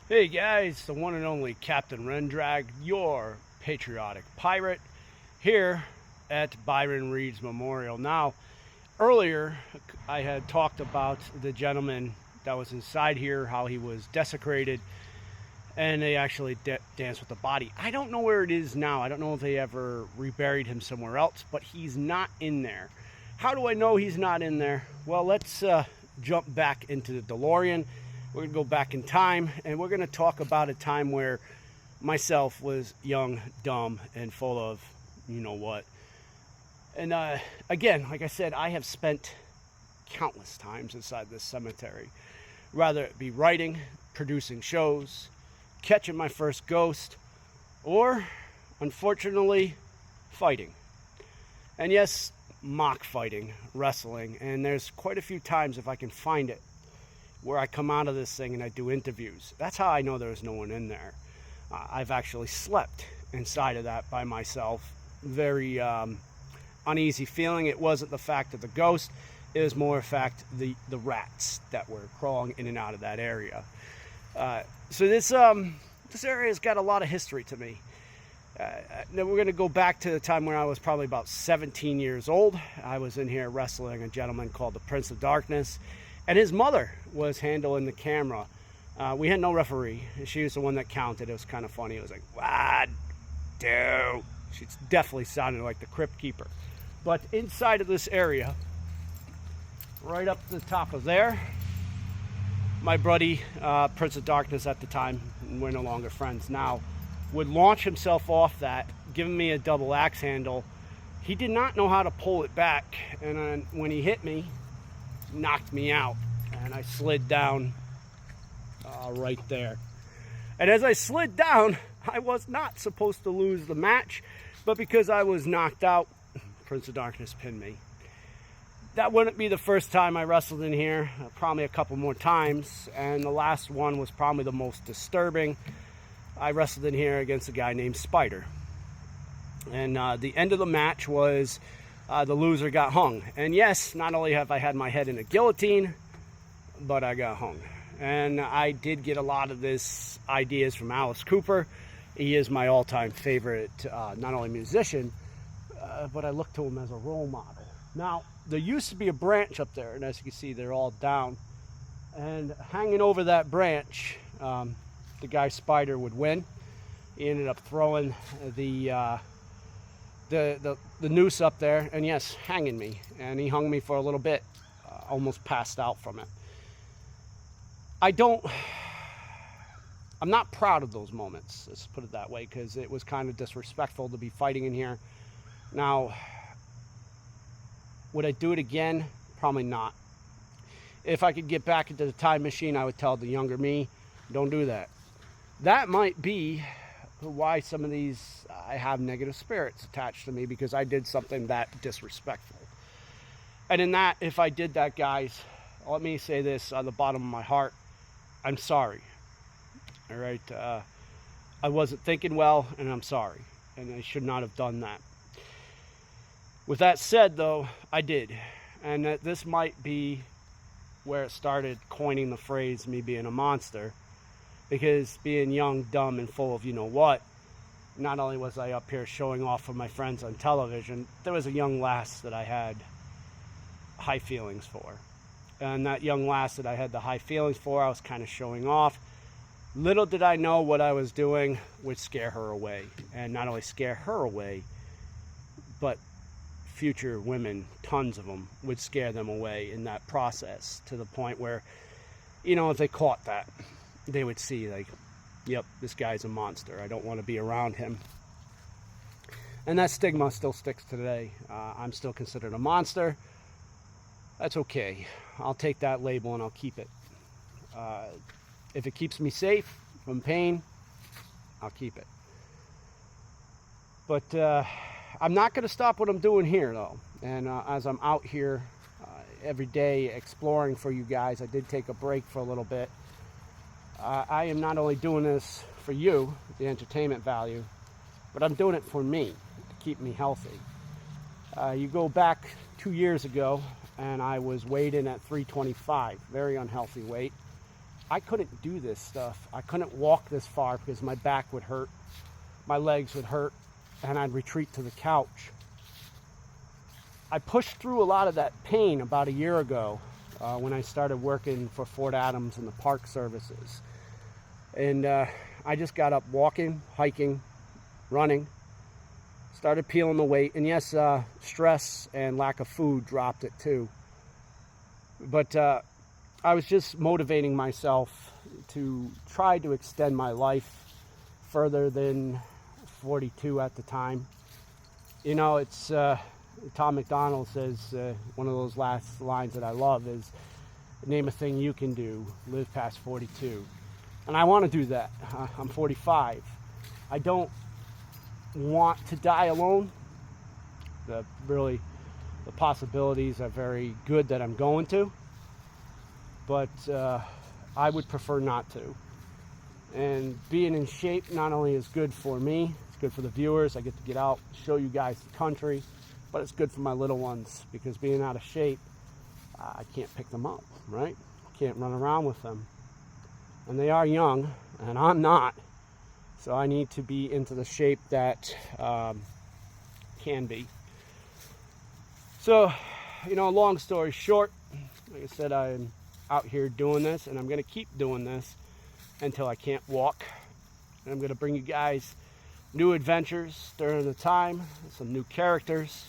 Hey guys, the one and only Captain Rendrag, your patriotic pirate, here at Byron Reed's Memorial. Now, earlier I had talked about the gentleman that was inside here, how he was desecrated, and they actually danced with the body. I don't know where it is now. I don't know if they ever reburied him somewhere else, but he's not in there. How do I know he's not in there? Well, let's jump back into the DeLorean. We're going to go back in time, and we're going to talk about a time where myself was young, dumb, and full of you-know-what. And again, like I said, I have spent countless times inside this cemetery. Rather it be writing, producing shows, catching my first ghost, or, unfortunately, fighting. And yes, mock fighting, wrestling, and there's quite a few times, if I can find it, where I come out of this thing and I do interviews. That's how I know there's no one in there. I've actually slept inside of that by myself. Very uneasy feeling. It wasn't the fact of the ghost. It was more in fact the rats that were crawling in and out of that area. So this area's got a lot of history to me. Now we're going to go back to the time when I was probably about 17 years old. I was in here wrestling a gentleman called the Prince of Darkness, and his mother was handling the camera. We had no referee. She was the one that counted. It was kind of funny. It was like, 1, 2. She definitely sounded like the Crypt Keeper. But inside of this area, right up to the top of there, my buddy, Prince of Darkness at the time, and we're no longer friends now, would launch himself off that, giving me a double axe handle. He did not know how to pull it back, and when he hit me, knocked me out, and I slid down right there. And as I slid down, I was not supposed to lose the match, but because I was knocked out, Prince of Darkness pinned me. That wouldn't be the first time I wrestled in here, probably a couple more times, and the last one was probably the most disturbing. I wrestled in here against a guy named Spider, and the end of the match was the loser got hung. And yes, not only have I had my head in a guillotine, but I got hung. And I did get a lot of this ideas from Alice Cooper. He is my all-time favorite, not only musician, but I look to him as a role model. Now, there used to be a branch up there, and as you can see, they're all down. And hanging over that branch, the guy Spider would win. He ended up throwing the noose up there, and yes, hanging me. And he hung me for a little bit, almost passed out from it. I'm not proud of those moments, let's put it that way, because it was kind of disrespectful to be fighting in here. Now, would I do it again? Probably not. If I could get back into the time machine, I would tell the younger me, don't do that. That might be why some of these, I have negative spirits attached to me, because I did something that disrespectful. And in that, if I did that, guys, let me say this on the bottom of my heart, I'm sorry. All right, I wasn't thinking well, and I'm sorry, and I should not have done that. With that said, though, I did, and this might be where it started coining the phrase me being a monster, because being young, dumb, and full of you-know-what, not only was I up here showing off for my friends on television, there was a young lass that I had high feelings for. And that young lass that I had the high feelings for, I was kind of showing off. Little did I know what I was doing would scare her away. And not only scare her away, but future women, tons of them, would scare them away in that process, to the point where, if they caught that, they would see, like, yep, this guy's a monster. I don't want to be around him. And that stigma still sticks today. I'm still considered a monster. That's okay. I'll take that label and I'll keep it. If it keeps me safe from pain, I'll keep it. But I'm not going to stop what I'm doing here, though. And as I'm out here every day exploring for you guys, I did take a break for a little bit. I am not only doing this for you, the entertainment value, but I'm doing it for me, to keep me healthy. You go back 2 years ago, and I was weighed in at 325, very unhealthy weight. I couldn't do this stuff. I couldn't walk this far because my back would hurt, my legs would hurt, and I'd retreat to the couch. I pushed through a lot of that pain about a year ago when I started working for Fort Adams and the Park Services. And I just got up walking, hiking, running, started peeling the weight. And yes, stress and lack of food dropped it too. But I was just motivating myself to try to extend my life further than 42 at the time. You know, it's Tom McDonald says, one of those last lines that I love is, name a thing you can do, live past 42. And I want to do that. I'm 45. I don't want to die alone. The possibilities are very good that I'm going to, but I would prefer not to. And being in shape not only is good for me, it's good for the viewers. I get to get out, show you guys the country, but it's good for my little ones, because being out of shape, I can't pick them up, right? Can't run around with them. And they are young, and I'm not. So I need to be into the shape that can be. So, you know, long story short, like I said, I'm out here doing this, and I'm going to keep doing this until I can't walk. And I'm going to bring you guys new adventures during the time, some new characters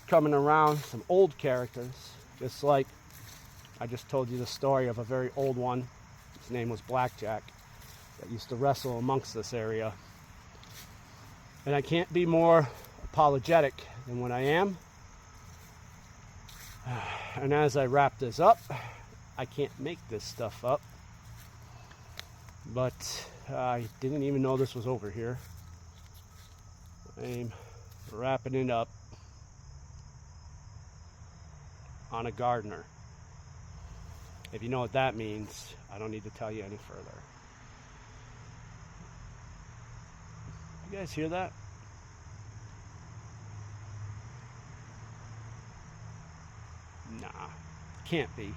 coming around, some old characters, just like I just told you the story of a very old one. His name was Blackjack, that used to wrestle amongst this area. And I can't be more apologetic than what I am. And as I wrap this up, I can't make this stuff up, but I didn't even know this was over here. I'm wrapping it up on a gardener. If you know what that means, I don't need to tell you any further. You guys hear that? Nah, can't be.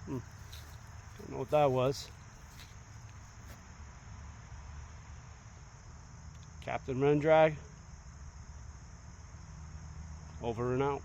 Don't know what that was. Captain Rendrag, over and out.